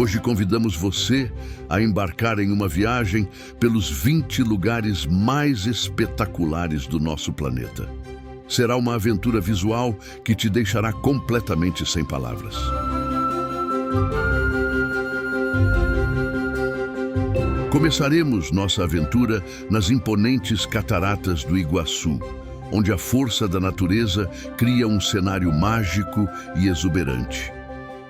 Hoje convidamos você a embarcar em uma viagem pelos 20 lugares mais espetaculares do nosso planeta. Será uma aventura visual que te deixará completamente sem palavras. Começaremos nossa aventura nas imponentes cataratas do Iguaçu, onde a força da natureza cria um cenário mágico e exuberante.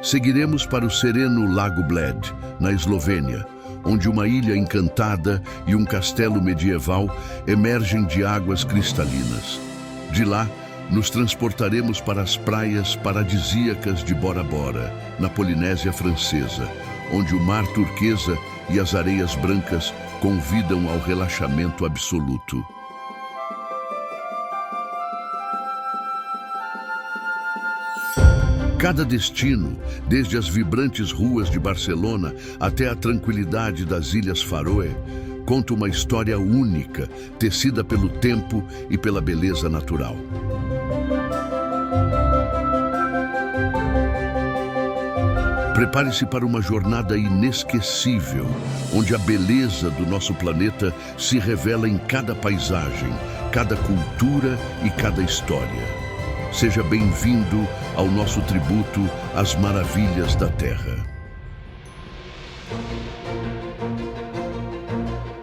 Seguiremos para o sereno Lago Bled, na Eslovênia, onde uma ilha encantada e um castelo medieval emergem de águas cristalinas. De lá, nos transportaremos para as praias paradisíacas de Bora Bora, na Polinésia Francesa, onde o mar turquesa e as areias brancas convidam ao relaxamento absoluto. Cada destino, desde as vibrantes ruas de Barcelona até a tranquilidade das Ilhas Faroe, conta uma história única, tecida pelo tempo e pela beleza natural. Prepare-se para uma jornada inesquecível, onde a beleza do nosso planeta se revela em cada paisagem, cada cultura e cada história. Seja bem-vindo ao nosso tributo às maravilhas da Terra.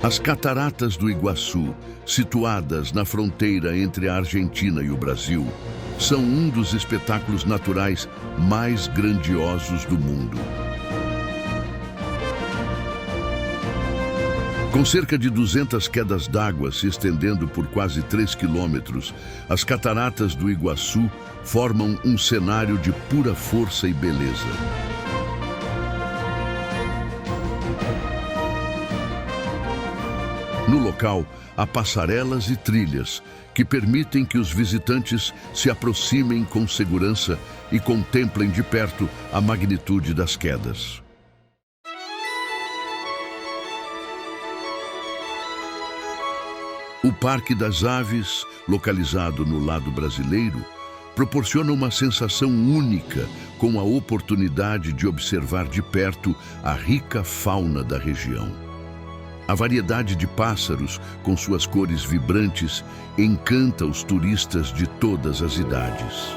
As Cataratas do Iguaçu, situadas na fronteira entre a Argentina e o Brasil, são um dos espetáculos naturais mais grandiosos do mundo. Com cerca de 200 quedas d'água se estendendo por quase 3 quilômetros, as Cataratas do Iguaçu formam um cenário de pura força e beleza. No local, há passarelas e trilhas que permitem que os visitantes se aproximem com segurança e contemplem de perto a magnitude das quedas. O Parque das Aves, localizado no lado brasileiro, proporciona uma sensação única com a oportunidade de observar de perto a rica fauna da região. A variedade de pássaros, com suas cores vibrantes, encanta os turistas de todas as idades.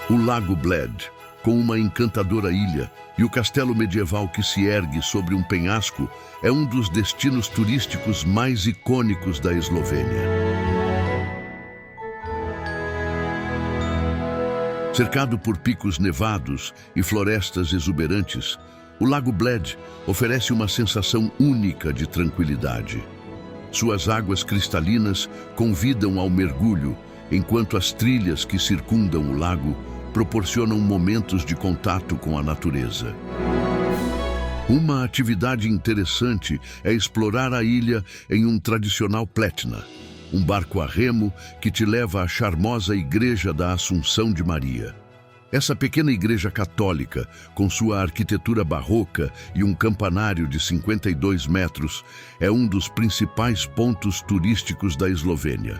O Lago Bled, com uma encantadora ilha, e o castelo medieval que se ergue sobre um penhasco, é um dos destinos turísticos mais icônicos da Eslovênia. Cercado por picos nevados e florestas exuberantes, o Lago Bled oferece uma sensação única de tranquilidade. Suas águas cristalinas convidam ao mergulho, enquanto as trilhas que circundam o lago proporcionam momentos de contato com a natureza. Uma atividade interessante é explorar a ilha em um tradicional pletna, um barco a remo que te leva à charmosa Igreja da Assunção de Maria. Essa pequena igreja católica, com sua arquitetura barroca e um campanário de 52 metros, é um dos principais pontos turísticos da Eslovênia.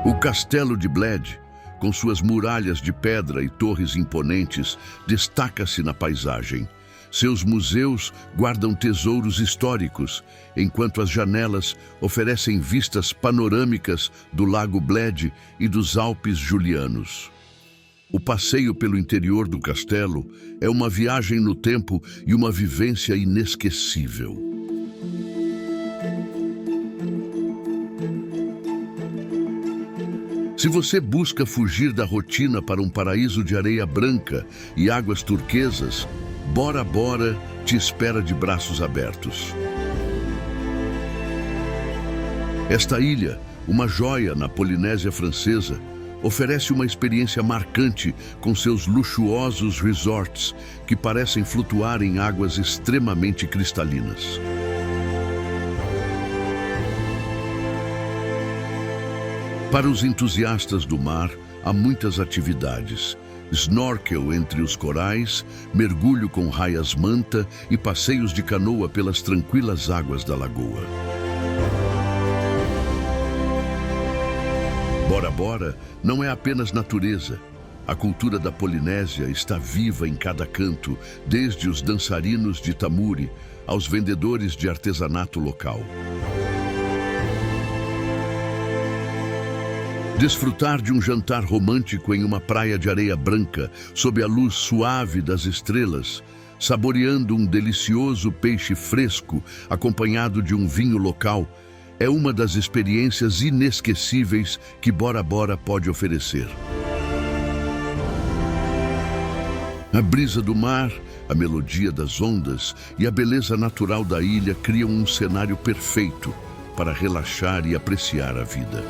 O Castelo de Bled, com suas muralhas de pedra e torres imponentes, destaca-se na paisagem. Seus museus guardam tesouros históricos, enquanto as janelas oferecem vistas panorâmicas do Lago Bled e dos Alpes Julianos. O passeio pelo interior do castelo é uma viagem no tempo e uma vivência inesquecível. Se você busca fugir da rotina para um paraíso de areia branca e águas turquesas, Bora Bora te espera de braços abertos. Esta ilha, uma joia na Polinésia Francesa, oferece uma experiência marcante com seus luxuosos resorts que parecem flutuar em águas extremamente cristalinas. Para os entusiastas do mar, há muitas atividades. Snorkel entre os corais, mergulho com raias-manta e passeios de canoa pelas tranquilas águas da lagoa. Bora Bora não é apenas natureza. A cultura da Polinésia está viva em cada canto, desde os dançarinos de tamuri aos vendedores de artesanato local. Desfrutar de um jantar romântico em uma praia de areia branca, sob a luz suave das estrelas, saboreando um delicioso peixe fresco acompanhado de um vinho local, é uma das experiências inesquecíveis que Bora Bora pode oferecer. A brisa do mar, a melodia das ondas e a beleza natural da ilha criam um cenário perfeito para relaxar e apreciar a vida.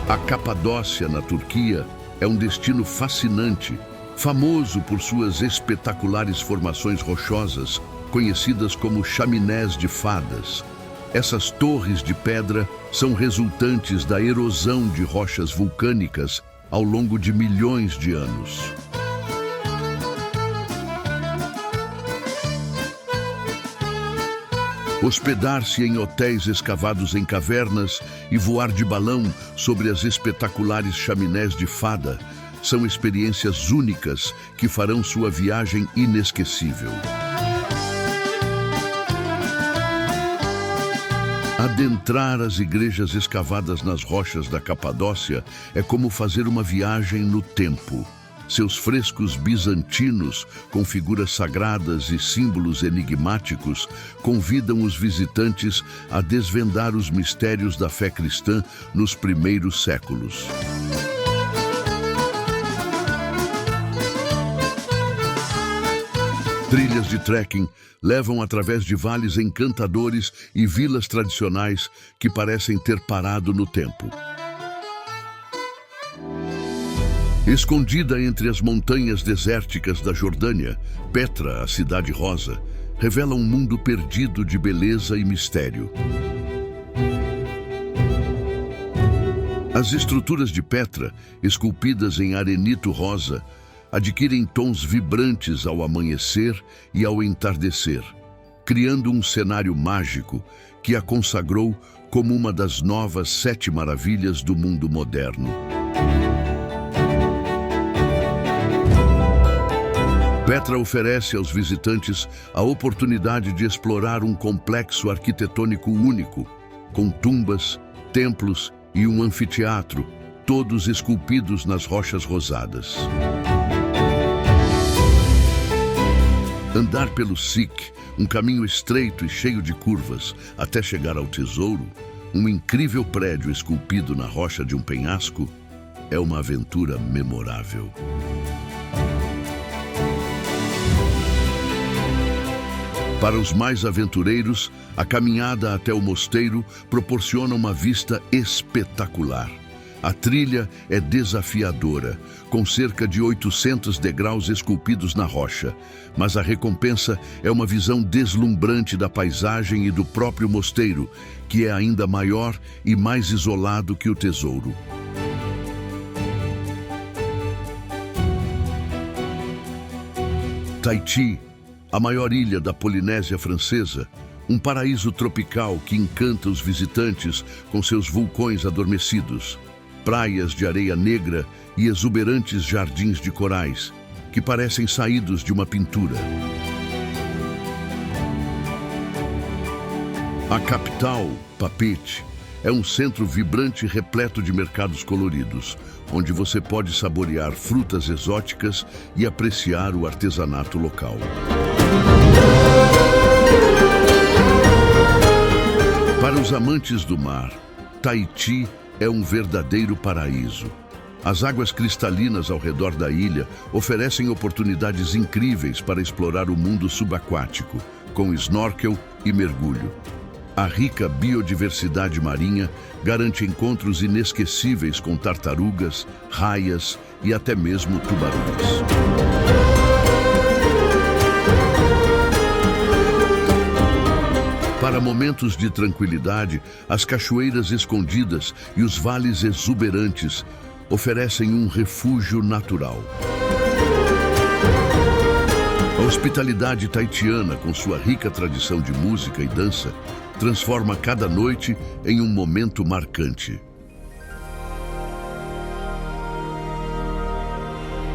A Capadócia, na Turquia, é um destino fascinante, famoso por suas espetaculares formações rochosas, conhecidas como chaminés de fadas. Essas torres de pedra são resultantes da erosão de rochas vulcânicas ao longo de milhões de anos. Hospedar-se em hotéis escavados em cavernas e voar de balão sobre as espetaculares chaminés de fada são experiências únicas que farão sua viagem inesquecível. Adentrar as igrejas escavadas nas rochas da Capadócia é como fazer uma viagem no tempo. Seus frescos bizantinos, com figuras sagradas e símbolos enigmáticos, convidam os visitantes a desvendar os mistérios da fé cristã nos primeiros séculos. Trilhas de trekking levam através de vales encantadores e vilas tradicionais que parecem ter parado no tempo. Escondida entre as montanhas desérticas da Jordânia, Petra, a Cidade Rosa, revela um mundo perdido de beleza e mistério. As estruturas de Petra, esculpidas em arenito rosa, adquirem tons vibrantes ao amanhecer e ao entardecer, criando um cenário mágico que a consagrou como uma das novas 7 maravilhas do mundo moderno. Petra oferece aos visitantes a oportunidade de explorar um complexo arquitetônico único, com tumbas, templos e um anfiteatro, todos esculpidos nas rochas rosadas. Andar pelo Sikh, um caminho estreito e cheio de curvas, até chegar ao tesouro, um incrível prédio esculpido na rocha de um penhasco, é uma aventura memorável. Para os mais aventureiros, a caminhada até o mosteiro proporciona uma vista espetacular. A trilha é desafiadora, com cerca de 800 degraus esculpidos na rocha, mas a recompensa é uma visão deslumbrante da paisagem e do próprio mosteiro, que é ainda maior e mais isolado que o tesouro. Tahiti, a maior ilha da Polinésia Francesa, um paraíso tropical que encanta os visitantes com seus vulcões adormecidos, praias de areia negra e exuberantes jardins de corais, que parecem saídos de uma pintura. A capital, Papeete, é um centro vibrante repleto de mercados coloridos, onde você pode saborear frutas exóticas e apreciar o artesanato local. Para os amantes do mar, Tahiti é um verdadeiro paraíso. As águas cristalinas ao redor da ilha oferecem oportunidades incríveis para explorar o mundo subaquático, com snorkel e mergulho. A rica biodiversidade marinha garante encontros inesquecíveis com tartarugas, raias e até mesmo tubarões. Para momentos de tranquilidade, as cachoeiras escondidas e os vales exuberantes oferecem um refúgio natural. A hospitalidade tahitiana, com sua rica tradição de música e dança, transforma cada noite em um momento marcante.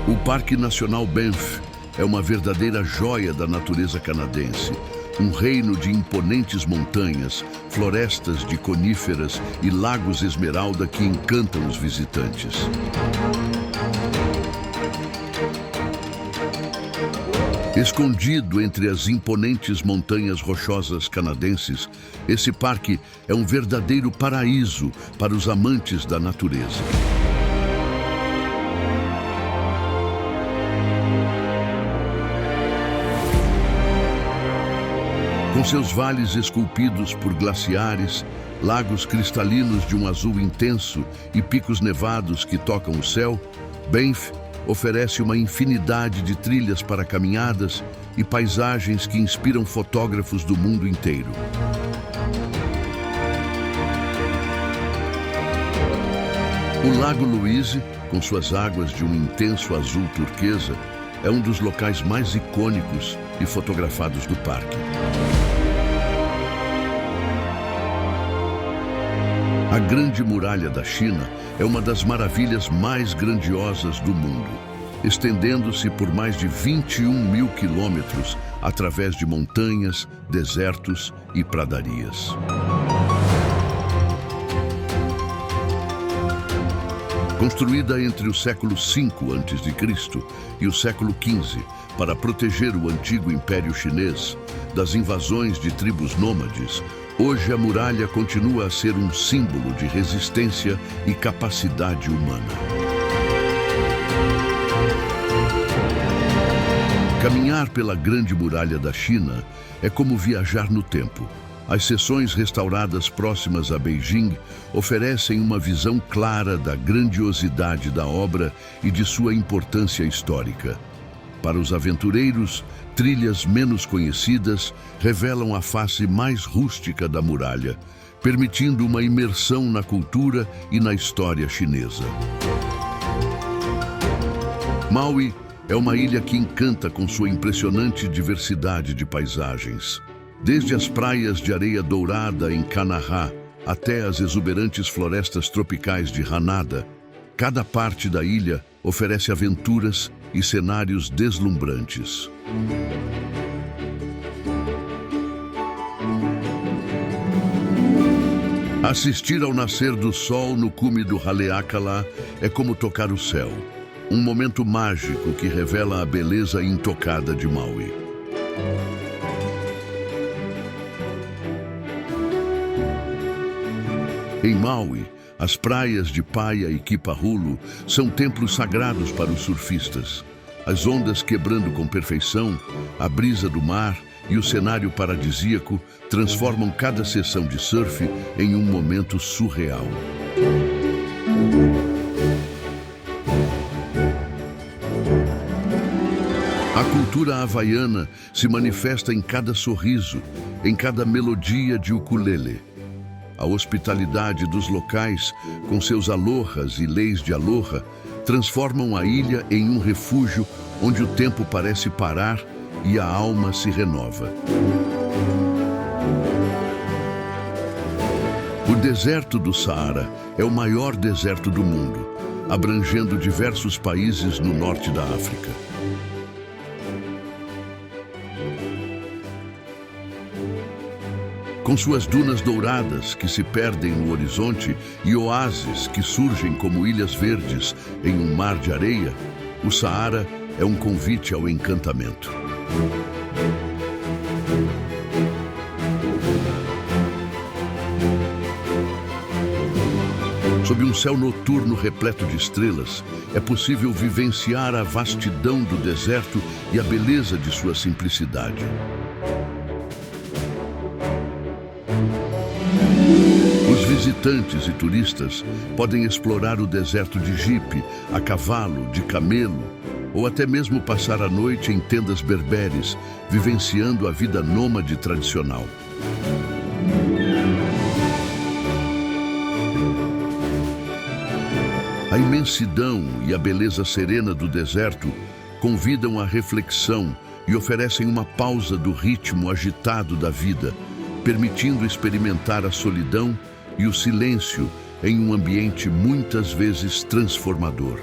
O Parque Nacional Banff é uma verdadeira joia da natureza canadense, um reino de imponentes montanhas, florestas de coníferas e lagos esmeralda que encantam os visitantes. Escondido entre as imponentes montanhas rochosas canadenses, esse parque é um verdadeiro paraíso para os amantes da natureza. Com seus vales esculpidos por glaciares, lagos cristalinos de um azul intenso e picos nevados que tocam o céu, Banff oferece uma infinidade de trilhas para caminhadas e paisagens que inspiram fotógrafos do mundo inteiro. O Lago Louise, com suas águas de um intenso azul turquesa, é um dos locais mais icônicos e fotografados do parque. A Grande Muralha da China é uma das maravilhas mais grandiosas do mundo, estendendo-se por mais de 21 mil quilômetros através de montanhas, desertos e pradarias. Construída entre o século V a.C. e o século XV para proteger o antigo Império Chinês das invasões de tribos nômades, hoje a muralha continua a ser um símbolo de resistência e capacidade humana. Caminhar pela Grande Muralha da China é como viajar no tempo. As seções restauradas próximas a Beijing oferecem uma visão clara da grandiosidade da obra e de sua importância histórica. Para os aventureiros, trilhas menos conhecidas revelam a face mais rústica da muralha, permitindo uma imersão na cultura e na história chinesa. Maui é uma ilha que encanta com sua impressionante diversidade de paisagens. Desde as praias de areia dourada em Kanaha até as exuberantes florestas tropicais de Hanada, cada parte da ilha oferece aventuras e cenários deslumbrantes. Assistir ao nascer do sol no cume do Haleakala é como tocar o céu, um momento mágico que revela a beleza intocada de Maui. Em Maui, as praias de Paia e Kipahulu são templos sagrados para os surfistas. As ondas quebrando com perfeição, a brisa do mar e o cenário paradisíaco transformam cada sessão de surf em um momento surreal. A cultura havaiana se manifesta em cada sorriso, em cada melodia de ukulele. A hospitalidade dos locais, com seus alohas e leis de aloha, transformam a ilha em um refúgio onde o tempo parece parar e a alma se renova. O deserto do Saara é o maior deserto do mundo, abrangendo diversos países no norte da África. Com suas dunas douradas que se perdem no horizonte e oásis que surgem como ilhas verdes em um mar de areia, o Saara é um convite ao encantamento. Sob um céu noturno repleto de estrelas, é possível vivenciar a vastidão do deserto e a beleza de sua simplicidade. Os visitantes e turistas podem explorar o deserto de jipe, a cavalo, de camelo, ou até mesmo passar a noite em tendas berberes, vivenciando a vida nômade tradicional. A imensidão e a beleza serena do deserto convidam à reflexão e oferecem uma pausa do ritmo agitado da vida, permitindo experimentar a solidão e o silêncio em um ambiente muitas vezes transformador.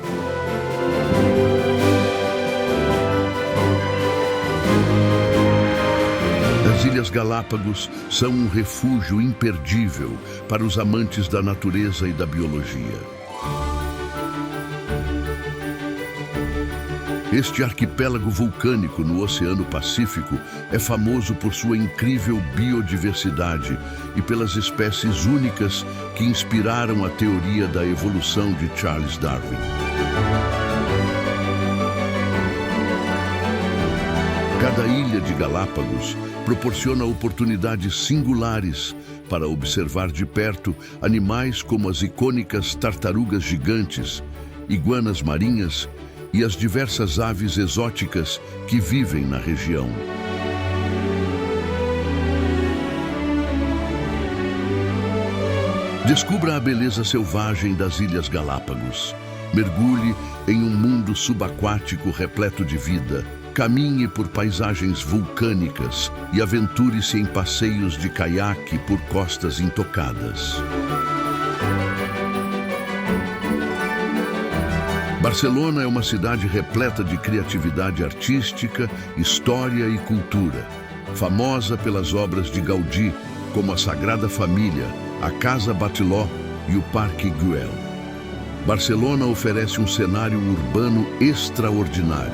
As Ilhas Galápagos são um refúgio imperdível para os amantes da natureza e da biologia. Este arquipélago vulcânico no Oceano Pacífico é famoso por sua incrível biodiversidade e pelas espécies únicas que inspiraram a teoria da evolução de Charles Darwin. Cada ilha de Galápagos proporciona oportunidades singulares para observar de perto animais como as icônicas tartarugas gigantes, iguanas marinhas e as diversas aves exóticas que vivem na região. Descubra a beleza selvagem das Ilhas Galápagos. Mergulhe em um mundo subaquático repleto de vida. Caminhe por paisagens vulcânicas e aventure-se em passeios de caiaque por costas intocadas. Barcelona é uma cidade repleta de criatividade artística, história e cultura. Famosa pelas obras de Gaudí, como a Sagrada Família, a Casa Batlló e o Parque Güell. Barcelona oferece um cenário urbano extraordinário.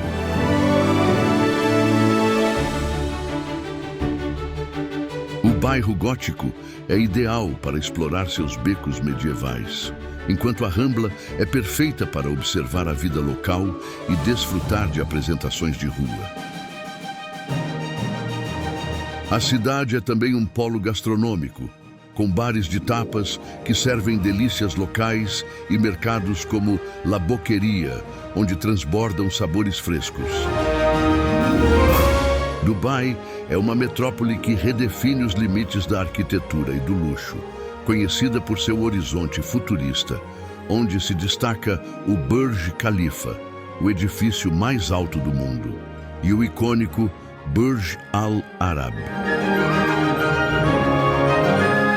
O bairro gótico é ideal para explorar seus becos medievais, enquanto a Rambla é perfeita para observar a vida local e desfrutar de apresentações de rua. A cidade é também um polo gastronômico, com bares de tapas que servem delícias locais e mercados como La Boqueria, onde transbordam sabores frescos. Dubai é uma metrópole que redefine os limites da arquitetura e do luxo, conhecida por seu horizonte futurista, onde se destaca o Burj Khalifa, o edifício mais alto do mundo, e o icônico Burj Al Arab.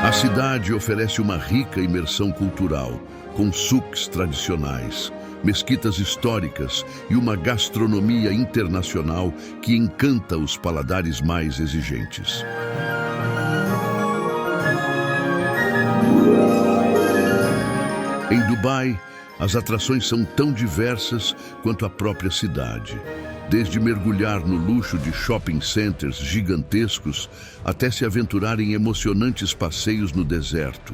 A cidade oferece uma rica imersão cultural, com souks tradicionais, mesquitas históricas e uma gastronomia internacional que encanta os paladares mais exigentes. Em Dubai, as atrações são tão diversas quanto a própria cidade. Desde mergulhar no luxo de shopping centers gigantescos até se aventurar em emocionantes passeios no deserto,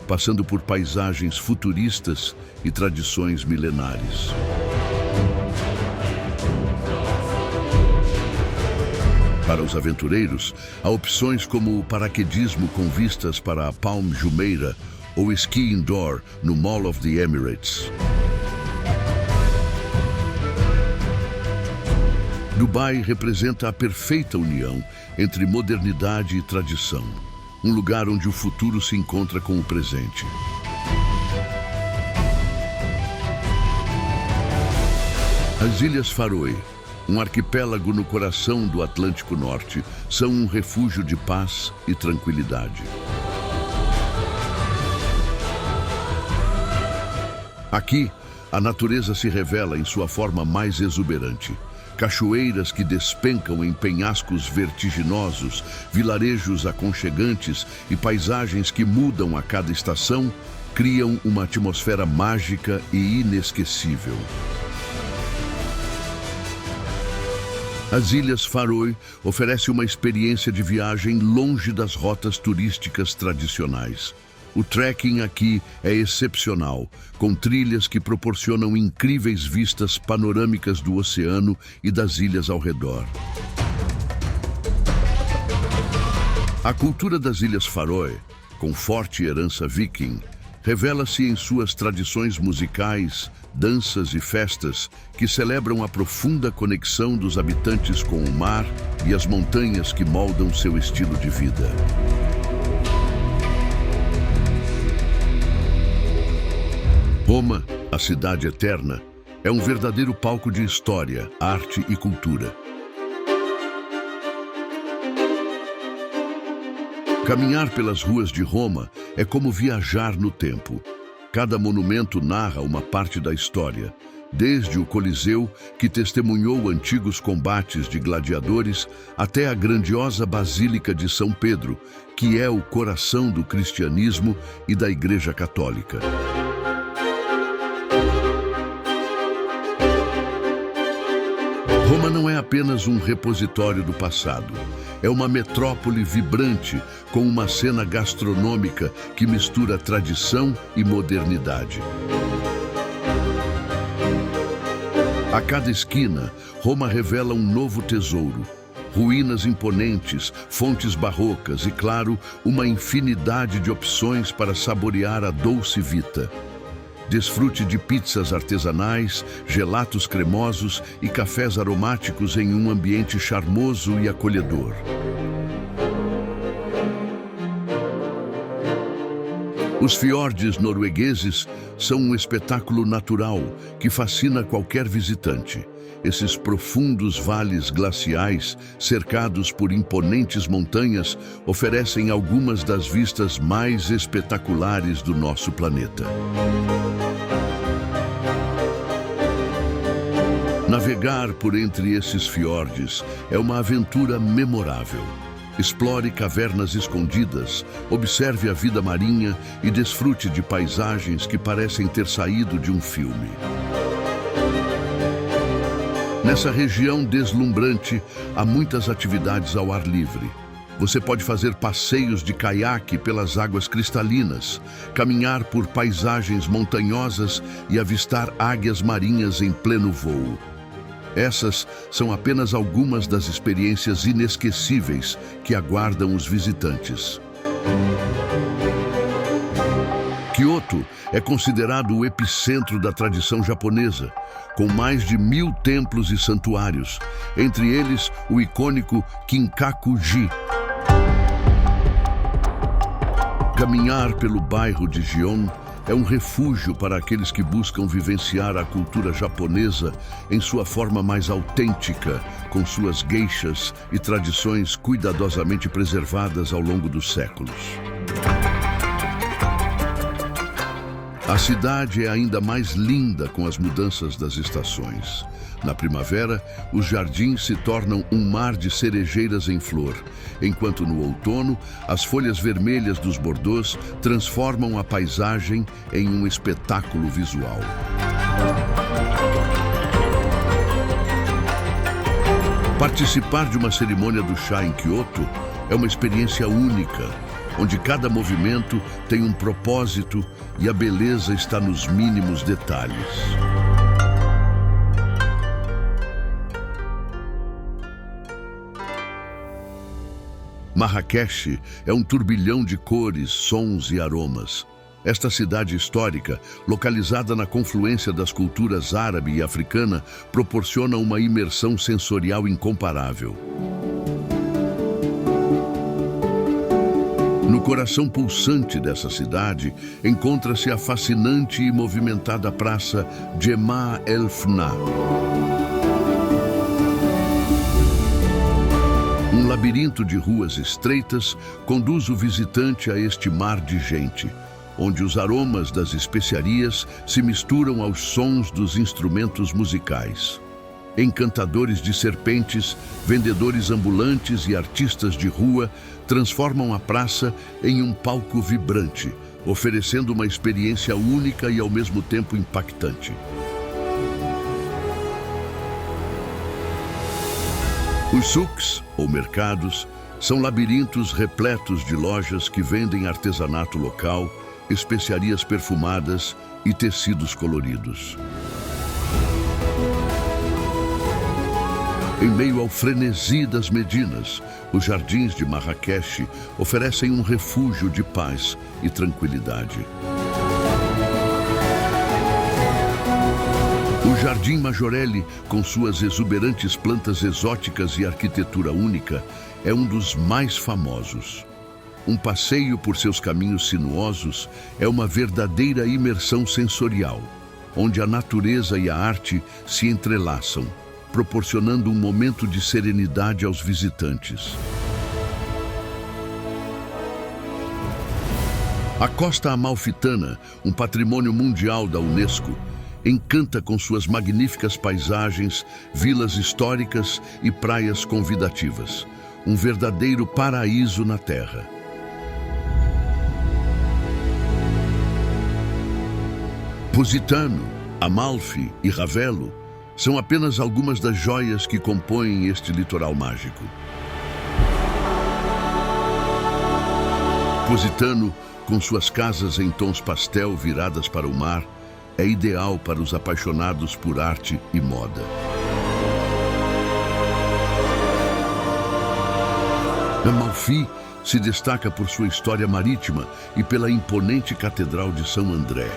passando por paisagens futuristas e tradições milenares. Para os aventureiros, há opções como o paraquedismo com vistas para a Palm Jumeirah ou esqui indoor no Mall of the Emirates. Dubai representa a perfeita união entre modernidade e tradição, um lugar onde o futuro se encontra com o presente. As Ilhas Faroe, um arquipélago no coração do Atlântico Norte, são um refúgio de paz e tranquilidade. Aqui, a natureza se revela em sua forma mais exuberante. Cachoeiras que despencam em penhascos vertiginosos, vilarejos aconchegantes e paisagens que mudam a cada estação criam uma atmosfera mágica e inesquecível. As Ilhas Faroe oferecem uma experiência de viagem longe das rotas turísticas tradicionais. O trekking aqui é excepcional, com trilhas que proporcionam incríveis vistas panorâmicas do oceano e das ilhas ao redor. A cultura das Ilhas Faroe, com forte herança viking, revela-se em suas tradições musicais, danças e festas que celebram a profunda conexão dos habitantes com o mar e as montanhas que moldam seu estilo de vida. Roma, a cidade eterna, é um verdadeiro palco de história, arte e cultura. Caminhar pelas ruas de Roma é como viajar no tempo. Cada monumento narra uma parte da história, desde o Coliseu, que testemunhou antigos combates de gladiadores, até a grandiosa Basílica de São Pedro, que é o coração do cristianismo e da Igreja Católica. Roma não é apenas um repositório do passado. É uma metrópole vibrante com uma cena gastronômica que mistura tradição e modernidade. A cada esquina, Roma revela um novo tesouro. Ruínas imponentes, fontes barrocas e, claro, uma infinidade de opções para saborear a doce vita. Desfrute de pizzas artesanais, gelatos cremosos e cafés aromáticos em um ambiente charmoso e acolhedor. Os fiordes noruegueses são um espetáculo natural que fascina qualquer visitante. Esses profundos vales glaciais, cercados por imponentes montanhas, oferecem algumas das vistas mais espetaculares do nosso planeta. Navegar por entre esses fiordes é uma aventura memorável. Explore cavernas escondidas, observe a vida marinha e desfrute de paisagens que parecem ter saído de um filme. Nessa região deslumbrante, há muitas atividades ao ar livre. Você pode fazer passeios de caiaque pelas águas cristalinas, caminhar por paisagens montanhosas e avistar águias marinhas em pleno voo. Essas são apenas algumas das experiências inesquecíveis que aguardam os visitantes. Kyoto é considerado o epicentro da tradição japonesa, com mais de 1000 templos e santuários, entre eles o icônico Kinkaku-ji. Caminhar pelo bairro de Gion é um refúgio para aqueles que buscam vivenciar a cultura japonesa em sua forma mais autêntica, com suas geishas e tradições cuidadosamente preservadas ao longo dos séculos. A cidade é ainda mais linda com as mudanças das estações. Na primavera, os jardins se tornam um mar de cerejeiras em flor, enquanto no outono, as folhas vermelhas dos bordôs transformam a paisagem em um espetáculo visual. Participar de uma cerimônia do chá em Kyoto é uma experiência única, onde cada movimento tem um propósito e a beleza está nos mínimos detalhes. Marrakech é um turbilhão de cores, sons e aromas. Esta cidade histórica, localizada na confluência das culturas árabe e africana, proporciona uma imersão sensorial incomparável. No coração pulsante dessa cidade, encontra-se a fascinante e movimentada praça Jemaa el-Fna. Um labirinto de ruas estreitas conduz o visitante a este mar de gente, onde os aromas das especiarias se misturam aos sons dos instrumentos musicais. Encantadores de serpentes, vendedores ambulantes e artistas de rua transformam a praça em um palco vibrante, oferecendo uma experiência única e ao mesmo tempo impactante. Os souks, ou mercados, são labirintos repletos de lojas que vendem artesanato local, especiarias perfumadas e tecidos coloridos. Em meio ao frenesi das Medinas, os jardins de Marrakech oferecem um refúgio de paz e tranquilidade. O Jardim Majorelle, com suas exuberantes plantas exóticas e arquitetura única, é um dos mais famosos. Um passeio por seus caminhos sinuosos é uma verdadeira imersão sensorial, onde a natureza e a arte se entrelaçam, proporcionando um momento de serenidade aos visitantes. A Costa Amalfitana, um patrimônio mundial da Unesco, encanta com suas magníficas paisagens, vilas históricas e praias convidativas. Um verdadeiro paraíso na terra. Positano, Amalfi e Ravello são apenas algumas das joias que compõem este litoral mágico. Positano, com suas casas em tons pastel viradas para o mar, é ideal para os apaixonados por arte e moda. Amalfi se destaca por sua história marítima e pela imponente Catedral de São André.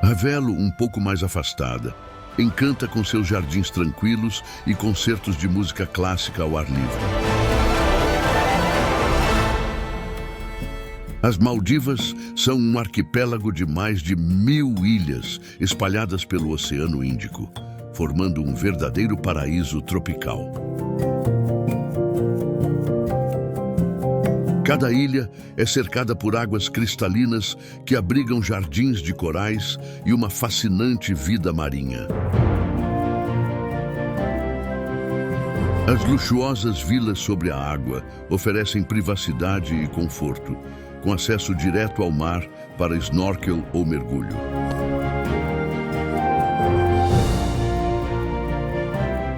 Ravello, um pouco mais afastada, encanta com seus jardins tranquilos e concertos de música clássica ao ar livre. As Maldivas são um arquipélago de mais de 1000 ilhas espalhadas pelo Oceano Índico, formando um verdadeiro paraíso tropical. Cada ilha é cercada por águas cristalinas que abrigam jardins de corais e uma fascinante vida marinha. As luxuosas vilas sobre a água oferecem privacidade e conforto, com acesso direto ao mar para snorkel ou mergulho.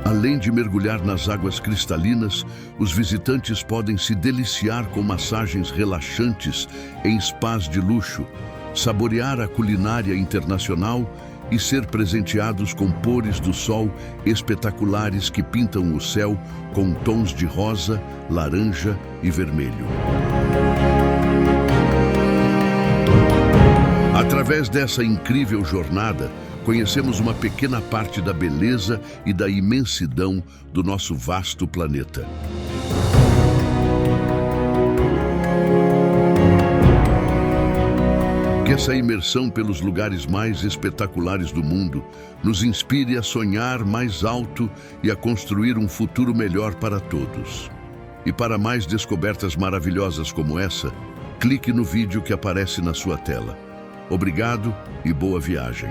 Além de mergulhar nas águas cristalinas, os visitantes podem se deliciar com massagens relaxantes em spas de luxo, saborear a culinária internacional e ser presenteados com pôres do sol espetaculares que pintam o céu com tons de rosa, laranja e vermelho. Através dessa incrível jornada, conhecemos uma pequena parte da beleza e da imensidão do nosso vasto planeta. Que essa imersão pelos lugares mais espetaculares do mundo nos inspire a sonhar mais alto e a construir um futuro melhor para todos. E para mais descobertas maravilhosas como essa, clique no vídeo que aparece na sua tela. Obrigado e boa viagem.